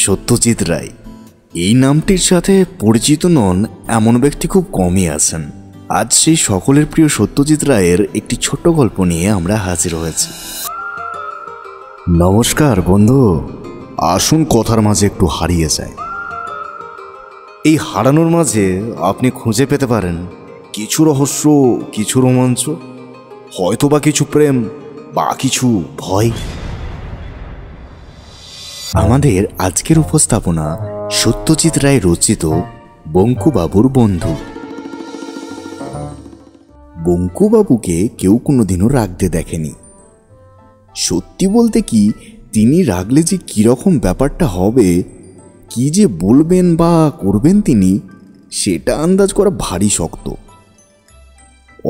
সত্যজিৎ রায় এই নামটির সাথে পরিচিত নন এমন ব্যক্তি খুব কমই আছেন। আজ সেই সকলের প্রিয় সত্যজিৎ রায়ের একটি ছোট্ট গল্প নিয়ে আমরা হাজির হয়েছি। নমস্কার বন্ধু, আসুন কথার মাঝে একটু হারিয়ে যায়। এই হারানোর মাঝে আপনি খুঁজে পেতে পারেন কিছু রহস্য, কিছু রোমাঞ্চ, হয়তোবা কিছু প্রেম বা কিছু ভয়। আমাদের আজকের উপস্থাপনা সত্যজিৎ রায় রচিত বঙ্কুবাবুর বন্ধু। বঙ্কুবাবুকে কেউ কোনোদিনও রাগতে দেখেনি। সত্যি বলতে কি, তিনি রাগলে যে কীরকম ব্যাপারটা হবে, কি যে বলবেন বা করবেন তিনি, সেটা আন্দাজ করা ভারী শক্ত।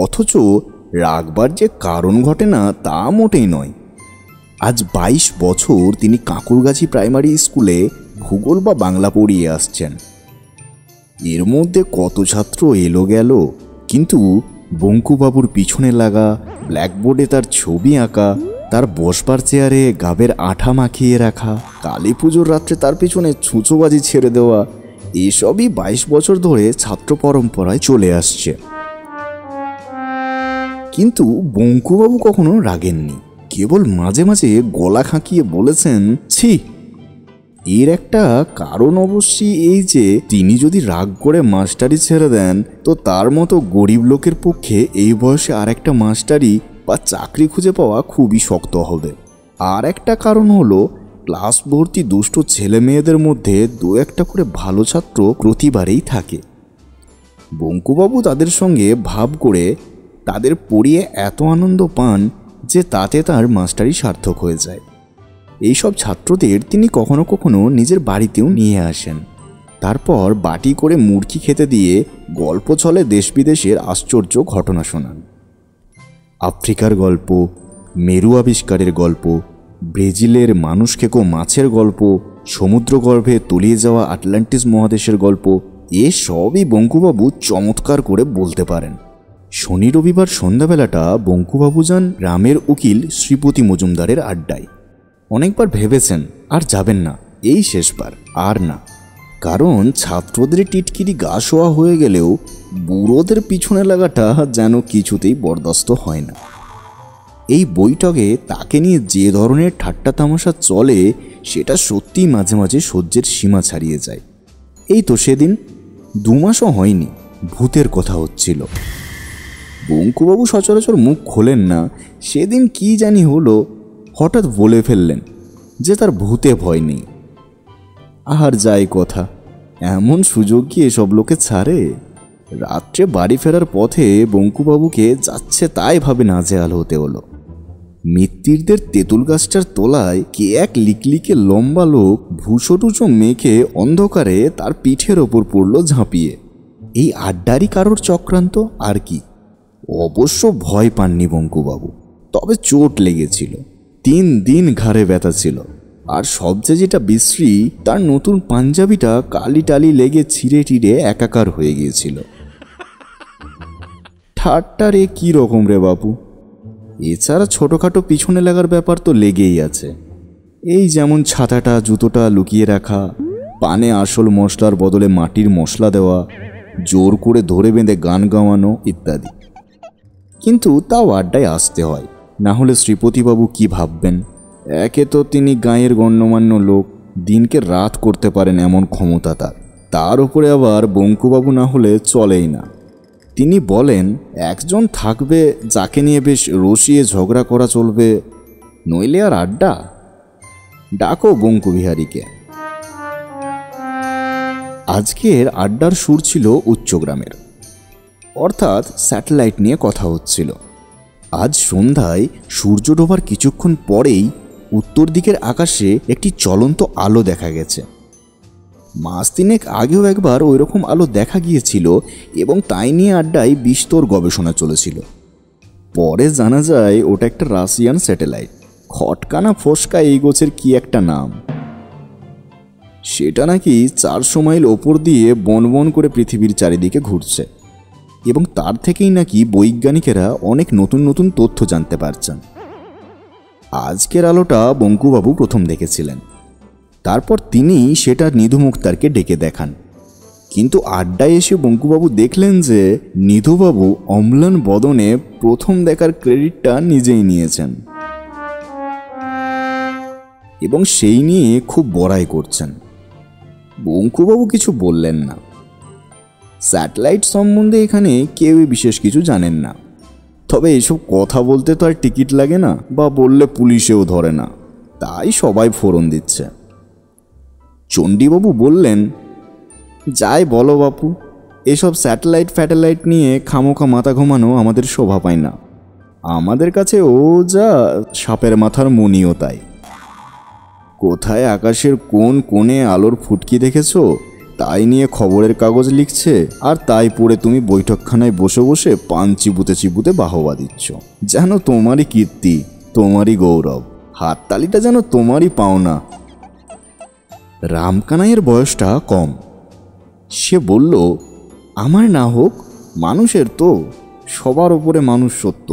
অথচ রাগবার যে কারণ ঘটে না তা মোটেই নয়। আজ 22 বছর তিনি কাঁকুরগাছি প্রাইমারি স্কুলে ভূগোল বা বাংলা পড়িয়ে আসছেন। এর মধ্যে কত ছাত্র এলো গেল, কিন্তু বঙ্কুবাবুর পিছনে লাগা ব্ল্যাকবোর্ডে তার ছবি আঁকা, তার বসবার চেয়ারে গাবের আঠা মাখিয়ে রাখা, কালী পুজোর রাত্রে তার পিছনে ছুঁচোবাজি ছেড়ে দেওয়া, এসবই 22 বছর ধরে ছাত্র পরম্পরায় চলে আসছে। কিন্তু বঙ্কুবাবু কখনো রাগেননি, কেবল মাঝে মাঝে গলা খাঁকিয়ে বলেছেন, ছি। এর একটা কারণ অবশ্যই এই যে তিনি যদি রাগ করে মাস্টারি ছেড়ে দেন, তো তার মতো গরিব লোকের পক্ষে এই বয়সে আর একটা মাস্টারি বা চাকরি খুঁজে পাওয়া খুবই শক্ত হবে। আর একটা কারণ হলো, ক্লাস ভর্তি দুষ্ট ছেলে মেয়েদের মধ্যে দু একটা করে ভালো ছাত্র প্রতিবারেই থাকে। বঙ্কুবাবু তাদের সঙ্গে ভাব করে তাদের পড়িয়ে এত আনন্দ পান যে তাতে তার মাস্টারি সার্থক হয়ে যায়। এইসব ছাত্রদের তিনি কখনো কখনো নিজের বাড়িতেও নিয়ে আসেন। তারপর বাটি করে মুরগি খেতে দিয়ে গল্প ছলে দেশ বিদেশের আশ্চর্য ঘটনা শোনান। আফ্রিকার গল্প, মেরু আবিষ্কারের গল্প, ব্রাজিলের মানুষ খেকো মাছের গল্প, সমুদ্রগর্ভে তলিয়ে যাওয়া আটলান্টিস মহাদেশের গল্প, এসবই বঙ্কুবাবু চমৎকার করে বলতে পারেন। শনি রবিবার সন্ধ্যাবেলাটা বঙ্কুবাবু যান গ্রামের উকিল শ্রীপতি মজুমদারের আড্ডায়। অনেকবার ভেবেছেন আর যাবেন না, এই শেষবার আর না। কারণ ছাত্রদের টিটকিরি গা শোয়া হয়ে গেলেও বুড়োদের পিছনে লাগাটা যেন কিছুতেই বরদাস্ত হয় না। এই বৈঠকে তাকে নিয়ে যে ধরনের ঠাট্টা তামাশা চলে, সেটা সত্যিই মাঝে মাঝে সহ্যের সীমা ছাড়িয়ে যায়। এই তো সেদিন 2 মাসও হয়নি, ভূতের কথা হচ্ছিল। বঙ্কুবাবু সচরাচর মুখ খোলেন না, সেদিন কি জানি হলো, হঠাৎ বলে ফেললেন যে তার ভূতে ভয় নেই। আর যাই কথা, এমন সুযোগ কি এসব লোকে ছাড়ে? রাত্রে বাড়ি ফেরার পথে বঙ্কুবাবুকে যাচ্ছে তাই ভাবে নাজেহাল হতে হলো। মিত্তিরদের তেঁতুল গাছটার তলায় কে এক লিকলিকে লম্বা লোক ভুষো টুচো মেখে অন্ধকারে তার পিঠের ওপর পড়ল ঝাঁপিয়ে। এই আড্ডারই কারোর চক্রান্ত আর কি। অবশ্য ভয় পাননি বঙ্কুবাবু, তবে চোট লেগেছিল। 3 দিন ঘাড়ে ব্যথা ছিল। আর সবচেয়ে যেটা বিশ্রী, তার নতুন পাঞ্জাবিটা কালি টালি লেগে ছিঁড়ে টিড়ে একাকার হয়ে গিয়েছিল। ঠাট্টারে কি রকম রে বাপু। এছাড়া ছোটোখাটো পিছনে লাগার ব্যাপার তো লেগেই আছে। এই যেমন ছাতাটা জুতোটা লুকিয়ে রাখা, পানে আসল মশলার বদলে মাটির মশলা দেওয়া, জোর করে ধরে বেঁধে গান গাওয়ানো ইত্যাদি। কিন্তু তাও আড্ডায় আসতে হয়, না হলে শ্রীপতিবাবু কি ভাববেন? একে তো তিনি গাঁয়ের গণ্যমান্য লোক, দিনকে রাত করতে পারেন এমন ক্ষমতা তার উপরে আবার বঙ্কুবাবু না হলে চলেই না। তিনি বলেন, একজন থাকবে যাকে নিয়ে বেশ রসিয়ে ঝগড়া করা চলবে, নইলে আর আড্ডা। ডাকো বঙ্কুবিহারীকে। আজকের আড্ডার সুর ছিল উচ্চগ্রামের, অর্থাৎ স্যাটেলাইট নিয়ে কথা হচ্ছিল। আজ সন্ধ্যায় সূর্য ডোবার কিছুক্ষণ পরেই উত্তর দিকের আকাশে একটি চলন্ত আলো দেখা গেছে। 3 মাস আগেও একবার ওই রকম আলো দেখা গিয়েছিল এবং তাই নিয়ে আড্ডায় বিস্তর গবেষণা চলেছিল। পরে জানা যায় ওটা একটা রাশিয়ান স্যাটেলাইট, খটকানা ফসকা এই গোছের কি একটা নাম। সেটা নাকি 400 মাইল ওপর দিয়ে বনবন করে পৃথিবীর চারিদিকে ঘুরছে এবং তার থেকেই নাকি বৈজ্ঞানিকেরা অনেক নতুন নতুন তথ্য জানতে পারছেন। আজকের আলোটা বঙ্কুবাবু প্রথম দেখেছিলেন। তারপর তিনি সেটা নিধু মুক্তারকে ডেকে দেখান। কিন্তু আড্ডায় এসে বঙ্কুবাবু দেখলেন যে নিধুবাবু অম্লান বদনে প্রথম দেখার ক্রেডিটটা নিজেই নিয়েছেন এবং সেই নিয়ে খুব বড়াই করছেন। বঙ্কুবাবু কিছু বললেন না। স্যাটেলাইট সম্বন্ধে এখানে কেউই বিশেষ কিছু জানেন না, তবে এসব কথা বলতে তো আর টিকিট লাগে না, বা বললে পুলিশেও ধরে না, তাই সবাই ফোরন দিচ্ছে। চণ্ডীবাবু বললেন, যাই বলো বাপু, এসব স্যাটেলাইট নিয়ে খামোখা মাথা ঘুমানো আমাদের শোভা পায় না। আমাদের কাছে ও যা সাপের মাথার মণিও তাই। কোথায় আকাশের কোন কোণে আলোর ফুটকি দেখেছো তাই নিয়ে খবরের কাগজ লিখছে, আর তাই পড়ে তুমি বৈঠকখানায় বসে বসে পান চিবুতে চিবুতে বাহবা দিচ্ছ, যেন তোমারই কীর্তি, তোমারই গৌরব, হাততালিটা যেন তোমারই পাওনা। রামকানাইয়ের বয়সটা কম। সে বলল, আমার না হোক, মানুষের তো, সবার ওপরে মানুষ সত্য।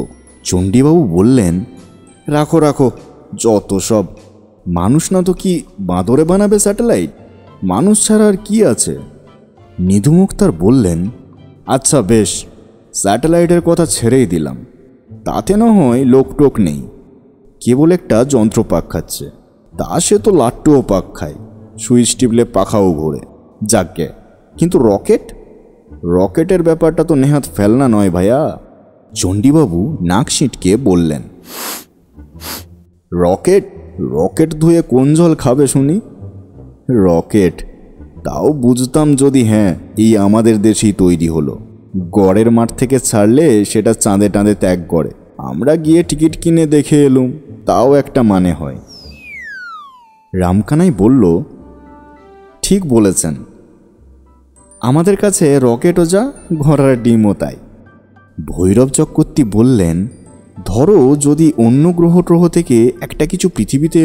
চণ্ডীবাবু বললেন, রাখো রাখো, যত সব। মানুষ না তো কি বাঁদরে বানাবে স্যাটেলাইট? মানুষ ছাড়া আর কি আছে? নিধু মুক্তার বললেন, আচ্ছা বেশ, স্যাটেলাইটের কথা ছেড়েই দিলাম, তাতে না হয় লোকটোক নেই, কেবল একটা যন্ত্র পাক খাচ্ছে। তা সে তো লাট্টুও পাক খায়, সুইচ টিপলে পাখাও ঘোরে, যাকে। কিন্তু রকেটের ব্যাপারটা তো নেহাত ফেলনা নয় ভাইয়া। চণ্ডীবাবু নাক সিঁটকে বললেন, রকেট ধুয়ে কোন জল খাবে শুনি? রকেট তাও বুঝতাম যদি হ্যাঁ এই আমাদের দেশেই তৈরি হলো। গড়ের মাঠ থেকে ছাড়লে সেটা চাঁদে টাঁদে ত্যাগ করে, আমরা গিয়ে টিকিট কিনে দেখে এলুম, তাও একটা মানে হয়। রামকানাই বলল, ঠিক বলেছেন, আমাদের কাছে রকেটও যা, ঘোড়ার ডিমও তাই। ভৈরব চক্রবর্তী বললেন, ধরো যদি অন্য গ্রহ থেকে একটা কিছু পৃথিবীতে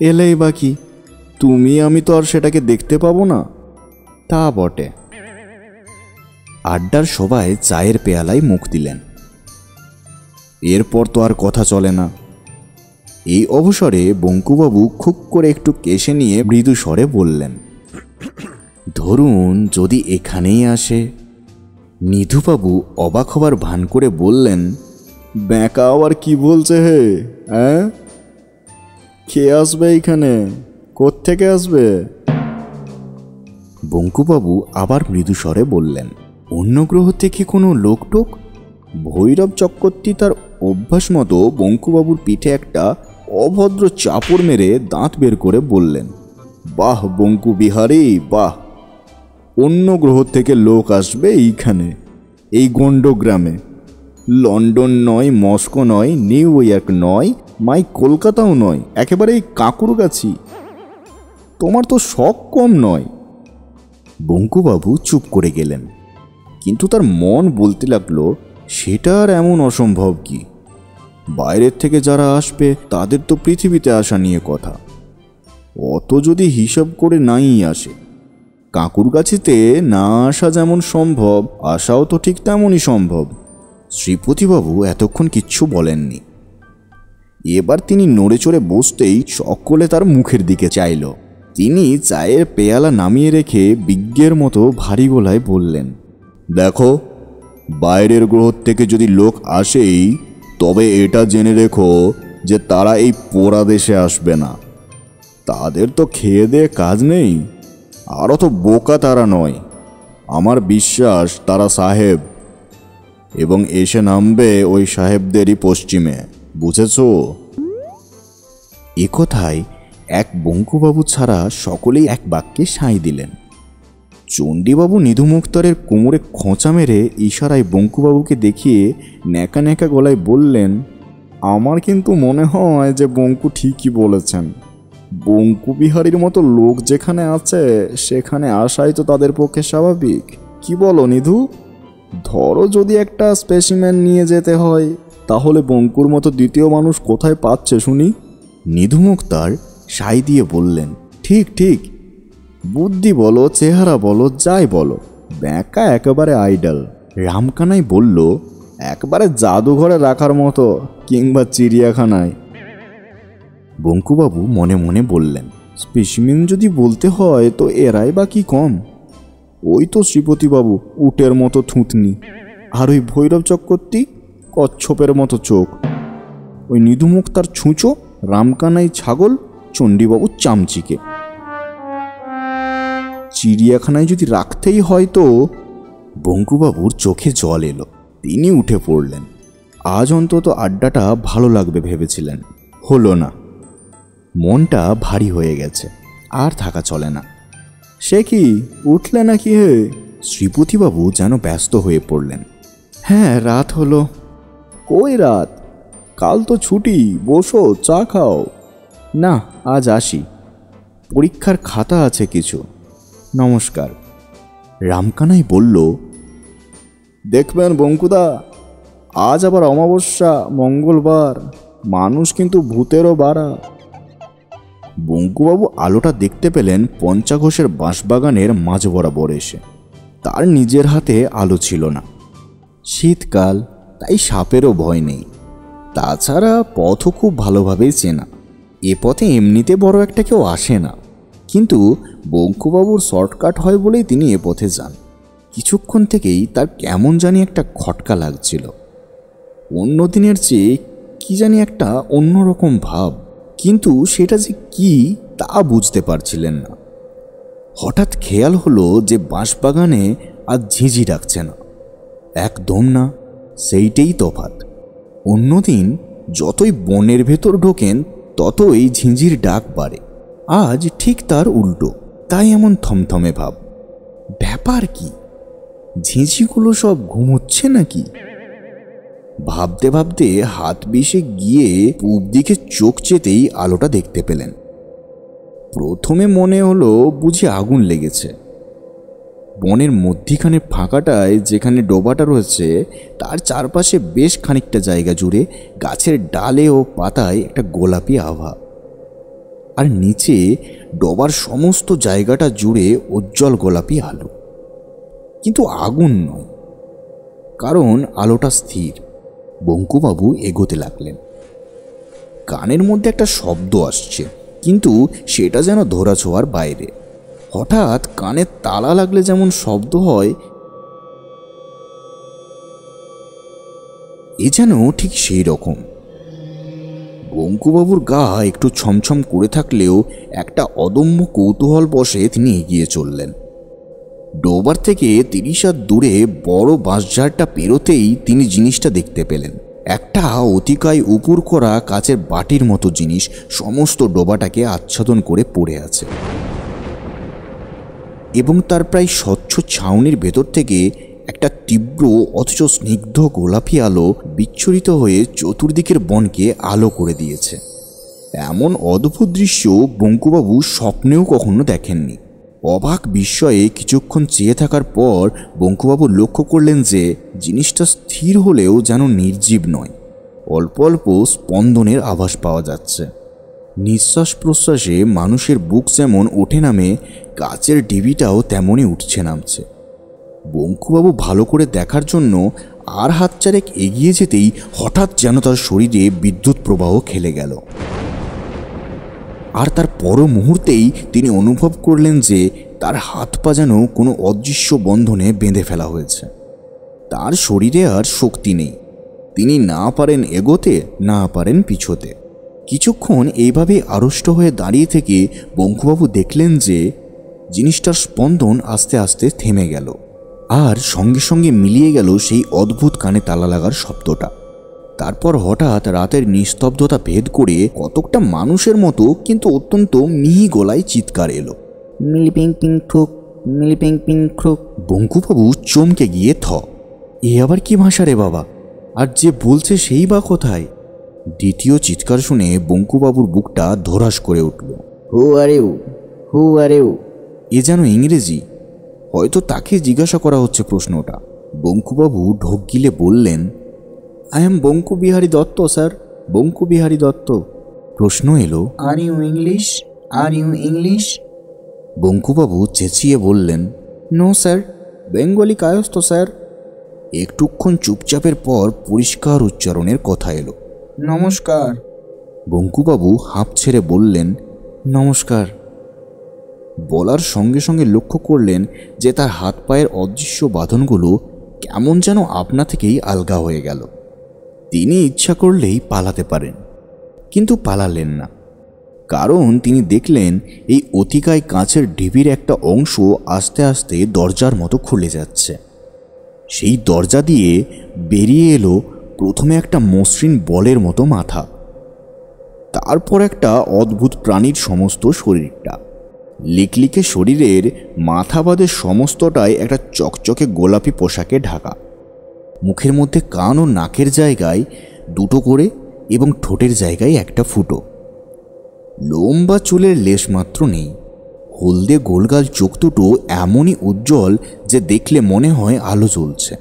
এলেই বা কি, তুমি আমি তো আর সেটাকে দেখতে পাবো না। তা বটে। আড্ডার সবাই চায়ের পেয়ালায় মুখ দিলেন। এরপর তো আর কথা চলে না। এই অবসরে বঙ্কুবাবু খুব করে একটু কেশে নিয়ে মৃদু স্বরে বললেন, ধরুন যদি এখানেই আসে। নিধুবাবু অবাক হবার ভান করে বললেন, ব্যাঁকা আবার কি বলছে হে? হ্যাঁ, কে আসবে এইখানে? কোত্থেকে আসবে? বঙ্কুবাবু আবার মৃদু স্বরে বললেন, অন্য গ্রহ থেকে কোনো লোকটোক? ভৈরব চক্রবর্তী তার অভ্যাস মতো বঙ্কুবাবুর পিঠে একটা অভদ্র চাপড় মেরে দাঁত বের করে বললেন, বাহ বঙ্কু বিহারী বাহ, অন্য গ্রহ থেকে লোক আসবে এইখানে, এই গণ্ডগ্রামে। লন্ডন নয়, মস্কো নয়, নিউ ইয়র্ক নয়, মাই কলকাতাও নয়, একেবারে এই কাঁকুরগাছি। তোমার তো শখ কম নয়। বঙ্কুবাবু চুপ করে গেলেন, কিন্তু তার মন বলতে লাগলো, সেটা আর এমন অসম্ভব কি? বাইরের থেকে যারা আসবে তাদের তো পৃথিবীতে আসা নিয়ে কথা, অত যদি হিসাব করে নাই আসে। কাঁকুরগাছিতে না আসা যেমন সম্ভব, আসাও তো ঠিক তেমনই সম্ভব। শ্রীপতিবাবু এতক্ষণ কিচ্ছু বলেননি। এবার তিনি নড়ে চড়ে বসতেই সকলে তার মুখের দিকে চাইল। তিনি চায়ের পেয়ালা নামিয়ে রেখে বিজ্ঞের মতো ভারী গলায় বললেন, দেখো, বাইরের গ্রহ থেকে যদি লোক আসেই, তবে এটা জেনে রেখো যে তারা এই পোড়া দেশে আসবে না। তাদের তো খেয়ে দিয়ে কাজ নেই, আর অত বোকা তারা নয়। আমার বিশ্বাস তারা সাহেব, এবং এসে নামবে ওই সাহেবদেরই পশ্চিমে, বুঝেছো? এ কথায় এক বঙ্কুবাবু ছাড়া সকলেই এক বাক্যে সাঁই দিলেন। চণ্ডীবাবু নিধু মুক্তারের কোমরে খোঁচা মেরে ইশারায় বঙ্কুবাবুকে দেখিয়ে ন্যাকা ন্যাকা গলায় বললেন, আমার কিন্তু মনে হয় যে বঙ্কু ঠিকই বলেছেন। বঙ্কু বিহারীর মতো লোক যেখানে আছে সেখানে আসাই তো তাদের পক্ষে স্বাভাবিক। কি বলো নিধু? ধরো যদি একটা স্পেসিম্যান নিয়ে যেতে হয়, তাহলে বঙ্কুর মতো দ্বিতীয় মানুষ কোথায় পাচ্ছে শুনি? নিধু মুক্তার সাই দিয়ে বললেন, ঠিক ঠিক, বুদ্ধি বলো, চেহারা বলো, যাই বলো, ব্যাঁকা একেবারে আইডল। রামকানাই বলল, একবারে জাদুঘরে রাখার মতো, কিংবা চিড়িয়াখানায়। বঙ্কুবাবু মনে মনে বললেন, স্পেসিমেন যদি বলতে হয় তো এরাই বা কি কম। ওই তো শ্রীপতিবাবু উটের মতো থুতনি, আর ওই ভৈরব চক্রবর্তী কচ্ছপের মতো চোখ, ওই নিধুমুখ তার ছুঁচো, রামকানাই ছাগল, চণ্ডীবাবু চামচিকে। চিড়িয়াখানায় যদি রাখতেই হয় তো। বঙ্কুবাবুর চোখে জল এলো। তিনি উঠে পড়লেন। আজ অন্তত আড্ডাটা ভালো লাগবে ভেবেছিলেন, হলো না। মনটা ভারী হয়ে গেছে, আর থাকা চলে না। সে কি, উঠলে নাকি হে? শ্রীপতিবাবু যেন ব্যস্ত হয়ে পড়লেন। হ্যাঁ, রাত হলো। কই রাত? কাল তো ছুটি, বসো চা খাও। না, আজ আসি, পরীক্ষার খাতা আছে কিছু। নমস্কার। রামকানাই বলল, দেখবেন বঙ্কুদা, আজ আবার অমাবস্যা, মঙ্গলবার, মানুষ কিন্তু ভূতেরও বাড়া। বঙ্কুবাবু আলোটা দেখতে পেলেন পঞ্চাঘোষের বাঁশবাগানের মাঝ বরাবর এসে। তার নিজের হাতে আলো ছিল না। শীতকাল, তাই সাপেরও ভয় নেই। তাছাড়া পথও খুব ভালোভাবেই চেনা। এ পথে এমনিতে বড় একটা কেউ আসে না, কিন্তু বঙ্কুবাবুর শর্টকাট হয় বলেই তিনি এ পথে যান। কিছুক্ষণ থেকেই তার কেমন জানি একটা খটকা লাগছিল। অন্য দিনের চেয়ে কি জানি একটা অন্যরকম ভাব, কিন্তু সেটা যে কি তা বুঝতে পারছিলেন না। হঠাৎ খেয়াল হলো যে বাঁশবাগানে আজ ঝিঁঝি ডাকছে না, একদম না। সেইটাই তফাৎ। অন্যদিন যতই বনের ভেতর ঢোকেন ততই ঝিঁঝির ডাক বাড়ে, আজ ঠিক তার উল্টো। তাই এমন থমথমে ভাব। ব্যাপার কি? ঝিঁঝিগুলো সব ঘুমোচ্ছে নাকি? ভাবতে ভাবতে হাত বিষে গিয়ে পূব দিকে চোখ চেতেই আলোটা দেখতে পেলেন। প্রথমে মনে হলো বুঝি আগুন লেগেছে। বনের মধ্যিখানে ফাঁকাটায় যেখানে ডোবাটা রয়েছে তার চারপাশে বেশ খানিকটা জায়গা জুড়ে গাছের ডালে ও পাতায় একটা গোলাপি আভা, আর নিচে ডোবার সমস্ত জায়গাটা জুড়ে উজ্জ্বল গোলাপি আলো। কিন্তু আগুন নয়, কারণ আলোটা স্থির। বঙ্কুবাবু এগোতে লাগলেন। কানের মধ্যে একটা শব্দ আসছে, কিন্তু সেটা যেন ধরাছোঁয়ার বাইরে। হঠাৎ কানে তালা লাগলে যেমন শব্দ হয়, এ যেন ঠিক সেই রকম। বঙ্কুবাবুর গা একটু ছমছম করে থাকলেও একটা অদম্য কৌতূহল বশে তিনি এগিয়ে চললেন। ডোবার থেকে 30 হাত দূরে বড় বাঁশঝাড়টা পেরোতেই তিনি জিনিসটা দেখতে পেলেন। একটা অতিকায় উপুর করা কাচের বাটির মতো জিনিস সমস্ত ডোবাটাকে আচ্ছাদন করে পড়ে আছে, এবং তার প্রায় স্বচ্ছ ছাউনির ভেতর থেকে একটা তীব্র অথচ স্নিগ্ধ গোলাপি আলো বিচ্ছুরিত হয়ে চতুর্দিকের বনকে আলো করে দিয়েছে। এমন অদ্ভুত দৃশ্য বঙ্কুবাবু স্বপ্নেও কখনো দেখেননি। অবাক বিস্ময়ে কিছুক্ষণ চেয়ে থাকার পর বঙ্কুবাবু লক্ষ্য করলেন যে জিনিসটা স্থির হলেও যেন নির্জীব নয়। অল্প অল্প স্পন্দনের আভাস পাওয়া যাচ্ছে। নিঃশ্বাস প্রশ্বাসে মানুষের বুক যেমন ওঠে নামে, কাচের ডিবিটাও তেমনই উঠছে নামছে। বঙ্কুবাবু ভালো করে দেখার জন্য আর হাত চারেক এগিয়ে যেতেই হঠাৎ যেন তার শরীরে বিদ্যুৎ প্রবাহ খেলে গেল, আর তার পর মুহূর্তেই তিনি অনুভব করলেন যে তার হাত পা যেন কোনো অদৃশ্য বন্ধনে বেঁধে ফেলা হয়েছে। তার শরীরে আর শক্তি নেই। তিনি না পারেন এগোতে, না পারেন পিছোতে। কিছুক্ষণ এইভাবে আড়ষ্ট হয়ে দাঁড়িয়ে থেকে বঙ্কুবাবু দেখলেন যে জিনিসটার স্পন্দন আস্তে আস্তে থেমে গেল, আর সঙ্গে সঙ্গে মিলিয়ে গেল সেই অদ্ভুত কানে তালা লাগার শব্দটা। তারপর হঠাৎ রাতের নিস্তব্ধতা ভেদ করে কতকটা মানুষের মতো কিন্তু অত্যন্ত মিহি গলায় চিৎকার এলো, মিলিপিং পিং ঠুক, মিলিপিং পিং ঠুক। বঙ্কুবাবু চমকে গিয়ে এ আবার কি ভাষা রে বাবা, আর যে বলছে সেই বা কোথায়? দ্বিতীয় চিৎকার শুনে বঙ্কুবাবুর বুকটা ধরাস করে উঠল। হু are you, who are you. এ যেন ইংরেজি, হয়তো তাকে জিজ্ঞাসা করা হচ্ছে প্রশ্নটা। বঙ্কুবাবু ঢোক গিলে বললেন, I am Banku Bihari Dutta sir, Banku Bihari Dutta. প্রশ্ন এলো, are you English, are you English? Bankubabu চেঁচিয়ে বললেন, no sir, Bengali Kayastha sir. একটুক্ষণ চুপচাপের পর পরিষ্কার উচ্চারণের কথা এলো, নমস্কার। বঙ্কুবাবু হাঁপ ছেড়ে বললেন, নমস্কার। বলার সঙ্গে সঙ্গে লক্ষ্য করলেন যে তার হাত পায়ের অদৃশ্য বাঁধনগুলো কেমন যেন আপনা থেকেই আলগা হয়ে গেল। তিনি ইচ্ছা করলেই পালাতে পারেন, কিন্তু পালালেন না, কারণ তিনি দেখলেন এই অতিকায় কাঁচের ঢিবির একটা অংশ আস্তে আস্তে দরজার মতো খুলে যাচ্ছে। সেই দরজা দিয়ে বেরিয়ে এলো প্রথমে একটা মসৃণ বলের মতো মাথা, তারপর একটা অদ্ভুত প্রাণীর সমস্ত শরীরটা। লিকলিকে শরীরের মাথা বাদে সমস্তটাই একটা চকচকে গোলাপি পোশাকে ঢাকা। মুখের মধ্যে কান ও নাকের জায়গায় দুটো করে এবং ঠোঁটের জায়গায় একটা ফুটো। লোম বা চুলের লেশমাত্র নেই। হলদে গোলগাল চোখ দুটো এমনই উজ্জ্বল যে দেখলে মনে হয় আলো জ্বলছে।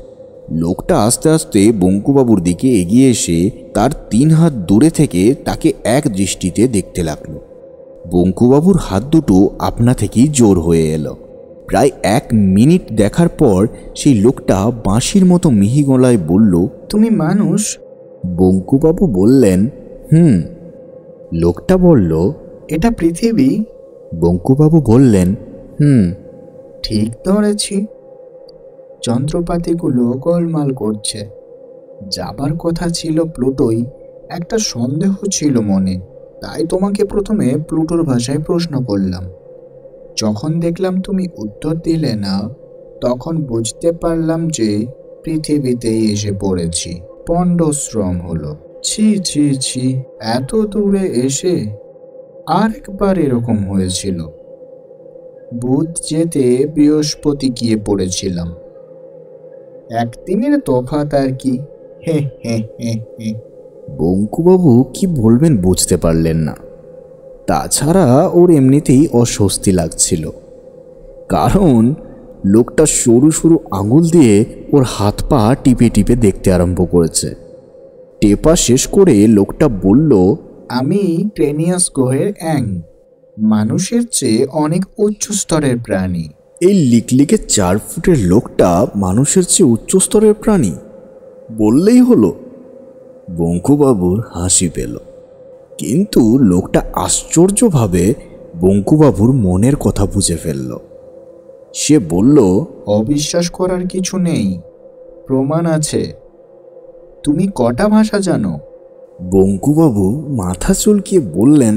লোকটা আস্তে আস্তে বঙ্কুবাবুর দিকে এগিয়ে এসে তার 3 হাত দূরে থেকে তাকে এক দৃষ্টিতে দেখতে লাগলো। বঙ্কুবাবুর হাত দুটো আপনা থেকেই জোর হয়ে এলো। প্রায় 1 মিনিট দেখার পর সেই লোকটা বাঁশির মতো মিহি গলায় বলল, তুমি মানুষ? বঙ্কুবাবু বললেন, হুম। লোকটা বলল, এটা পৃথিবী? বঙ্কুবাবু বললেন, হুম। ঠিক ধরেছি। যন্ত্রপাতিগুলো গোলমাল করছে। যাবার কথা ছিল প্লুটোয়, একটা সন্দেহ ছিল মনে, তাই তোমাকে প্রথমে প্লুটোর ভাষায় প্রশ্ন করলাম। যখন দেখলাম তুমি উত্তর দিলে না, তখন বুঝতে পারলাম যে পৃথিবীতেই এসে পড়েছি। পণ্ডশ্রম হলো। ছি ছি ছি, এত দূরে এসে। আরেকবার এরকম হয়েছিল। বুধ যেতে বৃহস্পতি গিয়ে পড়েছিলাম। একদিনের তফাৎ আর কি। হে হে হে হে। বঙ্কুবাবু কি বলবেন বুঝতে পারলেন না। তাছাড়া ওর এমনিতেই অস্বস্তি লাগছিল, কারণ লোকটা সরু সরু আঙুল দিয়ে ওর হাত পা টিপে টিপে দেখতে আরম্ভ করেছে। টেপা শেষ করে লোকটা বলল, আমি ট্রেনিয়াস গ্রহের অ্যাং, মানুষের চেয়ে অনেক উচ্চ স্তরের প্রাণী। এই লিকলিকে 4 ফুটের লোকটা মানুষের চেয়ে উচ্চ স্তরের প্রাণী বললেই হলো। বঙ্কুবাবুর হাসি পেল, কিন্তু লোকটা আশ্চর্যভাবে বঙ্কুবাবুর মনের কথা বুঝে ফেলল। সে বলল, অবিশ্বাস করার কিছু নেই, প্রমাণ আছে। তুমি কটা ভাষা জানো? বঙ্কুবাবু মাথা চুলকিয়ে বললেন,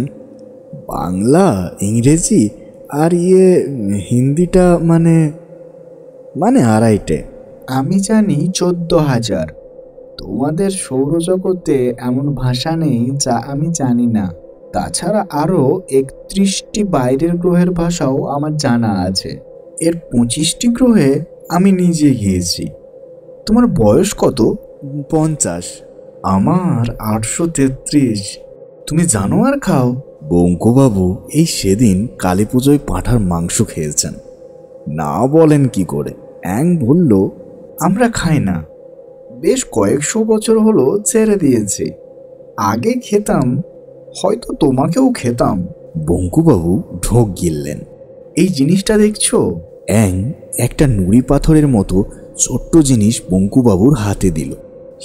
বাংলা, ইংরেজি আর হিন্দিটা মানে 2.5টে। আমি জানি 14,000। তোমাদের সৌরজগতে এমন ভাষা নেই যা আমি জানি না। তাছাড়া আরও 31টি বাইরের গ্রহের ভাষাও আমার জানা আছে। এর 25টি গ্রহে আমি নিজে গিয়েছি। তোমার বয়স কত? 50। আমার 833। তুমি জানো আর খাও? বঙ্কুবাবু এই সেদিন কালী পুজোয় পাঁঠার মাংস খেয়েছেন। না বলেন কি করে? অ্যাং বলল, আমরা খাই না, বেশ কয়েকশো বছর হলো ছেড়ে দিয়েছি। আগে খেতাম, হয়তো তোমাকেও খেতাম। বঙ্কুবাবু ঢোক গিললেন। এই জিনিসটা দেখছো? অ্যাং একটা নুড়ি পাথরের মতো ছোট্ট জিনিস বঙ্কুবাবুর হাতে দিল।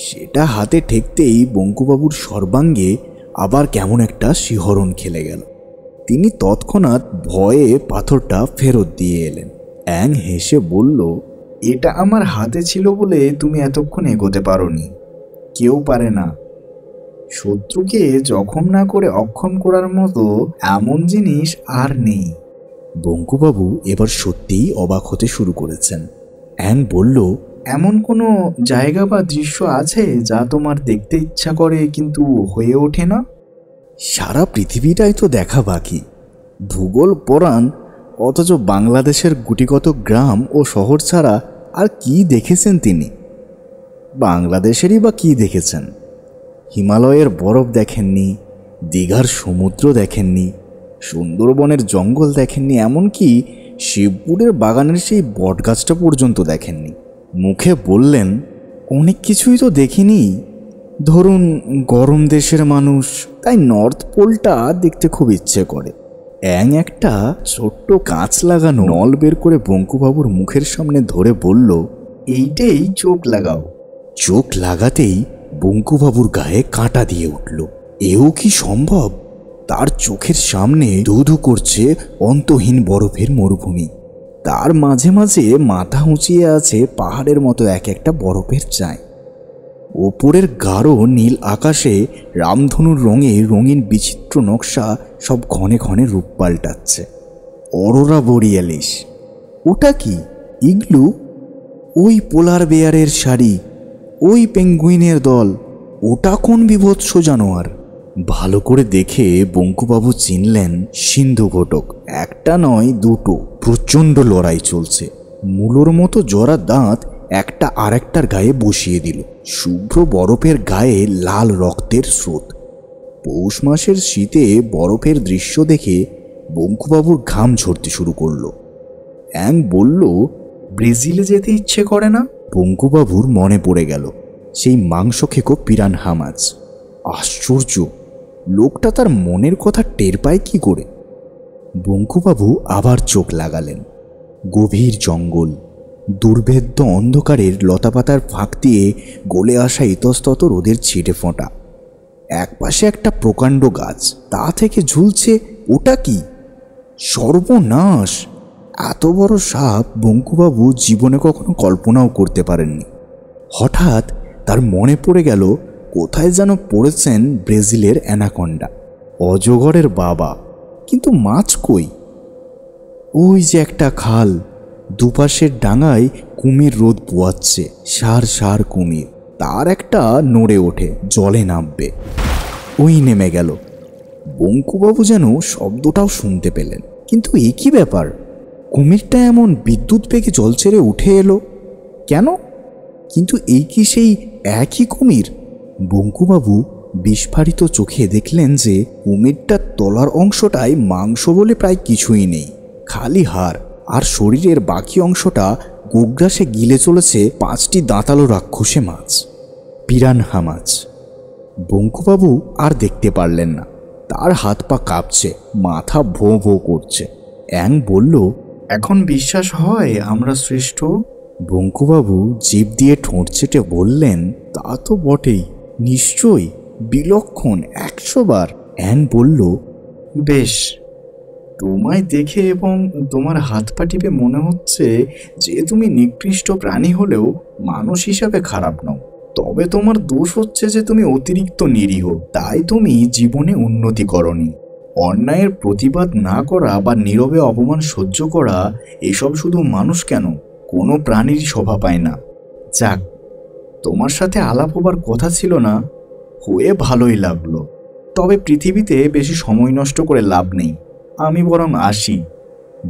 সেটা হাতে ঠেকতেই বঙ্কুবাবুর সর্বাঙ্গে আবার কেমন একটা শিহরণ খেলে গেল। তিনি তৎক্ষণাৎ ভয়ে পাথরটা ফেরত দিয়ে এলেন। অ্যাং হেসে বলল, এটা আমার হাতে ছিল বলে তুমি এতক্ষণ এগোতে পারোনি। কেউ পারে না। শত্রুকে জখম না করে অক্ষম করার মতো এমন জিনিস আর নেই। বঙ্কুবাবু এবার সত্যিই অবাক হতে শুরু করেছেন। অ্যাং বলল, এমন কোনো জায়গা বা দৃশ্য আছে যা তোমার দেখতে ইচ্ছা করে কিন্তু হয়ে ওঠে না? সারা পৃথিবীটাই তো দেখা বাকি। ভূগোল পড়ান, অথচ বাংলাদেশের গুটিকত গ্রাম ও শহর ছাড়া আর কি দেখেছেন তিনি? বাংলাদেশেরই বা কি দেখেছেন? হিমালয়ের বরফ দেখেননি, দীঘার সমুদ্র দেখেননি, সুন্দরবনের জঙ্গল দেখেননি, এমনকি শিবপুরের বাগানের সেই বটগাছটা পর্যন্ত দেখেননি। মুখে বললেন, অনেক কিছুই তো দেখিনি। ধরুন গরম দেশের মানুষ, তাই নর্থ পোলটা দেখতে খুব ইচ্ছে করে। অ্যাং একটা ছোট্ট কাঁচ লাগানো নল বের করে বঙ্কুবাবুর মুখের সামনে ধরে বলল, এইটাই চোখ লাগাও। চোখ লাগাতেই বঙ্কুবাবুর গায়ে কাঁটা দিয়ে উঠল। এও কি সম্ভব? তার চোখের সামনে ধু ধু করছে অন্তহীন বরফের মরুভূমি। তার মাঝে মাঝে মাথা উঁচিয়ে আছে পাহাড়ের মতো এক একটা বরফের চাই। ওপরের গাঢ় নীল আকাশে রামধনুর রঙে রঙিন বিচিত্র নকশা সব ঘনে ঘনে রূপ পাল্টাচ্ছে। অরোরা বরিয়ালিস। ওটা কি? ইগলু? ওই পোলার বেয়ারের শাড়ি, ওই পেঙ্গুইনের দল, ওটা কোন বিভৎস জানোয়ার? ভালো করে দেখে বঙ্কুবাবু চিনলেন সিন্ধু ঘটক। একটা নয়, দুটো প্রচণ্ড লড়াই চলছে। মূলোর মতো জরা দাঁত একটা আরেকটার গায়ে বসিয়ে দিল। শুভ্র বরফের গায়ে লাল রক্তের স্রোত। পৌষ মাসের শীতে বরফের দৃশ্য দেখে বঙ্কুবাবুর ঘাম ঝরতে শুরু করলো। অ্যাং বলল, ব্রাজিলে যেতে ইচ্ছে করে না? বঙ্কুবাবুর মনে পড়ে গেল সেই মাংস খেকো পিরানহা মাছ। আশ্চর্য, লোকটা তার মনের কথা টের পায় কি করে? বঙ্কুবাবু আবার চোখ লাগালেন। গভীর জঙ্গল, দুর্ভেদ্য অন্ধকারের লতাপাতার ফাঁক দিয়ে গলে আসা ইতস্তত রোদের ছিটে ফোঁটা। একপাশে একটা প্রকাণ্ড গাছ, তা থেকে ঝুলছে ওটা কি? সর্বনাশ! এত বড় সাপ বঙ্কুবাবু জীবনে কখনো কল্পনাও করতে পারেননি। হঠাৎ তার মনে পড়ে গেল কোথায় যেন পড়েছেন ব্রাজিলের অ্যানাকন্ডা, অজগরের বাবা। কিন্তু মাছ কই? ওই যে একটা খাল, দুপাশের ডাঙায় কুমির রোদ পোয়াচ্ছে, সার সার কুমির। তার একটা নড়ে ওঠে, জলে নামবে। ওই নেমে গেল। বঙ্কুবাবু যেন শব্দটাও শুনতে পেলেন। কিন্তু এ কি ব্যাপার? কুমিরটা এমন বিদ্যুৎ বেগে জল ছেড়ে উঠে এলো কেন? কিন্তু এই কি সেই একই কুমির? বঙ্কুবাবু বিস্ফারিত চোখে দেখলেন যে কুমিরটার তলার অংশটায় মাংস বলে প্রায় কিছুই নেই, খালি হাড়, আর শরীরের বাকি অংশটা গোগ্রাসে গিলে চলেছে 5টি দাঁতালো রাক্ষসে মাছ, পিরানহা মাছ। বঙ্কুবাবু আর দেখতে পারলেন না। তার হাত পা কাঁপছে, মাথা ভোঁ ভোঁ করছে। অ্যাং বলল, এখন বিশ্বাস হয় আমরা শ্রেষ্ঠ? বঙ্কুবাবু জিভ দিয়ে ঠোঁট চেটে বললেন, তা তো বটেই, নিশ্চয়ই, বিলক্ষণ, 100 বার। অ্যাং বলল, বেশ, তোমায় দেখে এবং তোমার হাত পা টিপে মনে হচ্ছে যে তুমি নিকৃষ্ট প্রাণী হলেও মানুষ হিসাবে খারাপ নও। তবে তোমার দোষ হচ্ছে যে তুমি অতিরিক্ত নিরীহ, তাই তুমি জীবনে উন্নতি করনি। অন্যায়ের প্রতিবাদ না করা বা নীরবে অপমান সহ্য করা, এসব শুধু মানুষ কেন, কোনো প্রাণীরই শোভা পায় না। যাক, তোমার সাথে আলাপ হবার কথা ছিল না, হয়ে ভালোই লাগলো। তবে পৃথিবীতে বেশি সময় নষ্ট করে লাভ নেই, আমি বরং আসি।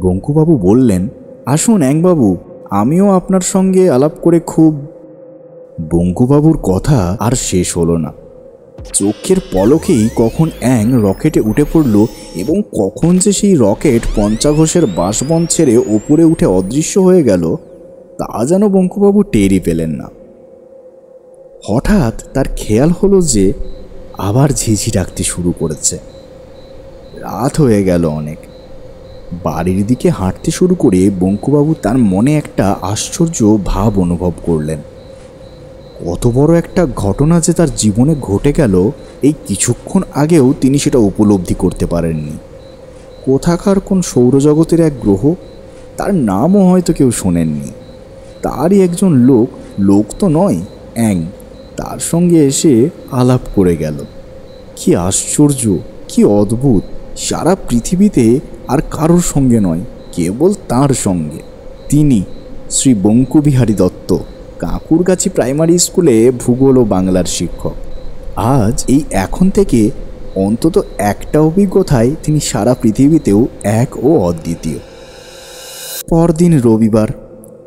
বঙ্কুবাবু বললেন, আসুন অ্যাংবাবু, আমিও আপনার সঙ্গে আলাপ করে খুব। বঙ্কুবাবুর কথা আর শেষ হলো না। চোখের পলকেই কখন অ্যাং রকেটে উঠে পড়ল এবং কখন যে সেই রকেট পঞ্চাঘোষের বাঁশবন ছেড়ে ওপরে উঠে অদৃশ্য হয়ে গেল, তা যেন বঙ্কুবাবু টেরই পেলেন না। হঠাৎ তার খেয়াল হলো যে আবার ঝিঝি ডাকতে শুরু করেছে। রাত হয়ে গেল অনেক। বাড়ির দিকে হাঁটতে শুরু করে বঙ্কুবাবু তার মনে একটা আশ্চর্য ভাব অনুভব করলেন। কত বড় একটা ঘটনা যে তার জীবনে ঘটে গেল, এই কিছুক্ষণ আগেও তিনি সেটা উপলব্ধি করতে পারেননি। কোথাকার কোন সৌরজগতের এক গ্রহ, তার নামও হয়তো কেউ শোনেননি। তারই একজন লোক তো নয়, অ্যাং, তার সঙ্গে এসে আলাপ করে গেল। কি আশ্চর্য, কি অদ্ভুত! সারা পৃথিবীতে আর কারোর সঙ্গে নয়, কেবল তার সঙ্গে। তিনি শ্রী বঙ্কুবিহারী দত্ত, কাঁকুরগাছি প্রাইমারি স্কুলে ভূগোল ও বাংলার শিক্ষক। আজ এই এখন থেকে অন্তত একটা অভিজ্ঞতায় তিনি সারা পৃথিবীতেও এক ও অদ্বিতীয়। পরদিন রবিবার,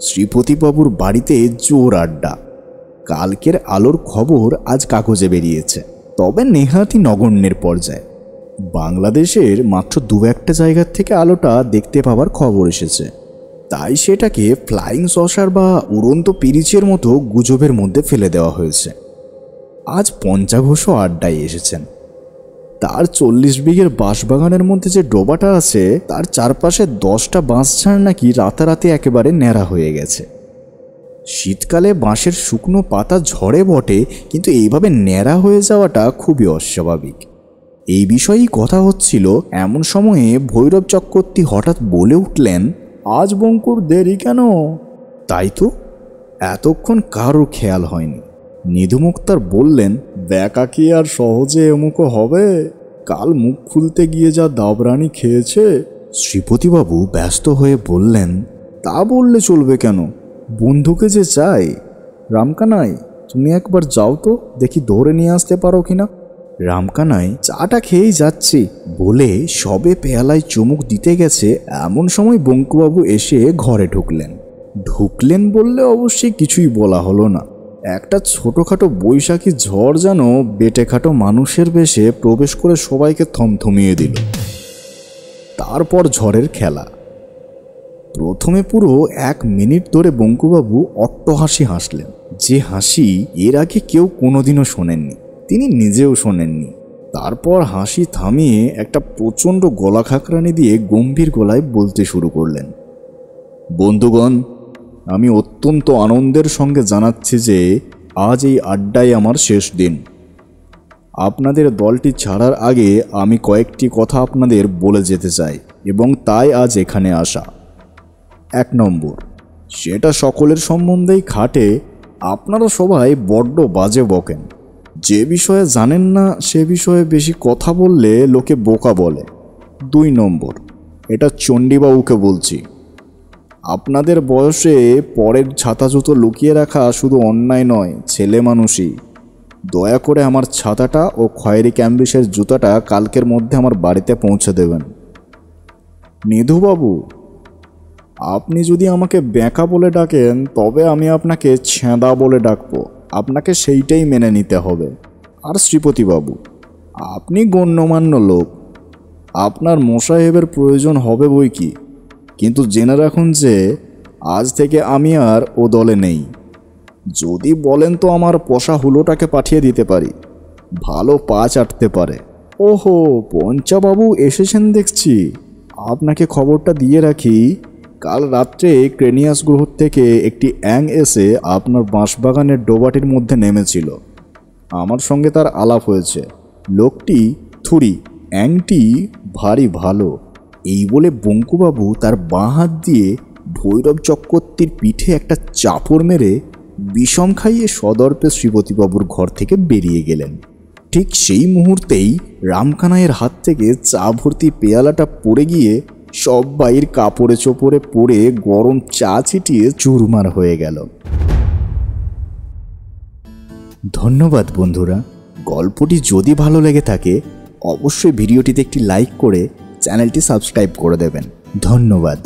শ্রীপতিবাবুর বাড়িতে জোর আড্ডা। কালকের আলোর খবর আজ কাগজে বেরিয়েছে, তবে নেহাতি নগণ্যের পর্যায়ে। বাংলাদেশের মাত্র 2-1টা জায়গার থেকে আলোটা দেখতে পাওয়ার খবর এসেছে, তাই সেটাকে ফ্লাইং সসার বা উড়ন্ত পিরিচের মতো গুজবের মধ্যে ফেলে দেওয়া হয়েছে। আজ পঞ্চাঘোষও আড্ডায় এসেছেন। তার 40 বিঘের বাঁশবাগানের মধ্যে যে ডোবাটা আছে, তার চারপাশে 10টা বাঁশঝাড় নাকি রাতারাতি একেবারে ন্যাড়া হয়ে গেছে। শীতকালে বাঁশের শুকনো পাতা ঝরে বটে, কিন্তু এইভাবে ন্যাড়া হয়ে যাওয়াটা খুবই অস্বাভাবিক। এই বিষয়েই কথা হচ্ছিল, এমন সময়ে ভৈরব চক্রবর্তী হঠাৎ বলে উঠলেন, আজ বঙ্কুর দেরি কেন? তাই তো, এতক্ষণ কারোর খেয়াল হয়নি। নিধু মুক্তার বললেন, ব্যাকা কি আর সহজে এমুকো হবে? কাল মুখ খুলতে গিয়ে যা দাবরানি খেয়েছে। শ্রীপতিবাবু ব্যস্ত হয়ে বললেন, তা বললে চলবে কেন, বন্ধুকে যে চাই। রামকানাই, তুমি একবার যাও তো, দেখি ধরে নিয়ে আসতে পারো কিনা। রামকানাই, চাটা খেয়েই যাচ্ছি বলে সবে পেয়ালায় চুমুক দিতে গেছে, এমন সময় বঙ্কুবাবু এসে ঘরে ঢুকলেন বললে অবশ্যই কিছুই বলা হলো না। একটা ছোটোখাটো বৈশাখী ঝড় যেন বেটেখাটো মানুষের বেশে প্রবেশ করে সবাইকে থমথমিয়ে দিল। তারপর ঝড়ের খেলা। প্রথমে পুরো 1 মিনিট ধরে বঙ্কুবাবু অট্টহাসি হাসলেন, যে হাসি এর আগে কেউ কোনোদিনও শোনেননি, তিনি নিজেও শোনেননি। তারপর হাসি থামিয়ে একটা প্রচণ্ড গলা খাকরানি দিয়ে গম্ভীর গলায় বলতে শুরু করলেন, বন্ধুগণ, আমি অত্যন্ত আনন্দের সঙ্গে জানাচ্ছি যে আজ এই আড্ডায় আমার শেষ দিন। আপনাদের দলটি ছাড়ার আগে আমি কয়েকটি কথা আপনাদের বলে যেতে চাই, এবং তাই আজ এখানে আসা। 1 নম্বর, সেটা সকলের সম্বন্ধেই খাটে, আপনারা সবাই বড্ড বাজে বকেন। যে বিষয়ে জানেন না সে বিষয়ে বেশি কথা বললে লোকে বোকা বলে। 2 নম্বর, এটা চণ্ডীবাবুকে বলছি, আপনাদের বয়সে পরের ছাতা জুতো লুকিয়ে রাখা শুধু অন্যায় নয়, ছেলে মানুষই। দয়া করে আমার ছাতাটা ও খয়েরি ক্যাম্বিসের জুতাটা কালকের মধ্যে আমার বাড়িতে পৌঁছে দেবেন। নিধুবাবু, আপনি যদি আমাকে ব্যাকা বলে ডাকেন তবে আমি আপনাকে ছেঁদা বলে ডাকবো, আপনাকে সেইটাই মেনে নিতে হবে। আর শ্রীপতিবাবু, আপনি গণ্যমান্য লোক, আপনার মোসাহেবের প্রয়োজন হবে বই কি, কিন্তু জেনে রাখুন যে আজ থেকে আমি আর ও দলে নেই। যদি বলেন তো আমার পোষা হুলোটাকে পাঠিয়ে দিতে পারি, ভালো পা চাটতে পারে। ওহো, পঞ্চাবাবু এসেছেন দেখছি। আপনাকে খবরটা দিয়ে রাখি, কাল রাত্রে ক্রেনিয়াস গ্রহ থেকে একটি অ্যাং এসে আপনার বাঁশবাগানের ডোবাটির মধ্যে নেমেছিল। আমার সঙ্গে তার আলাপ হয়েছে। লোকটি থুরি, অ্যাংটি ভারী ভালো। এই বলে বঙ্কুবাবু তার বাঁ হাত দিয়ে ভৈরব চক্রবর্তীর পিঠে একটা চাপড় মেরে বিষম খাইয়ে সদর্পে শ্রীপতিবাবুর ঘর থেকে বেরিয়ে গেলেন। ঠিক সেই মুহূর্তেই রামকানাইয়ের হাত থেকে চা ভর্তি পেয়ালাটা পড়ে গিয়ে সব বাইর কাপড়ে চোপড়ে পড়ে গরম চা ছিটিয়ে চুরমার হয়ে গেল। ধন্যবাদ বন্ধুরা, গল্পটি যদি ভালো লেগে থাকে অবশ্যই ভিডিওটিতে একটি লাইক করে চ্যানেলটি সাবস্ক্রাইব করে দেবেন। ধন্যবাদ।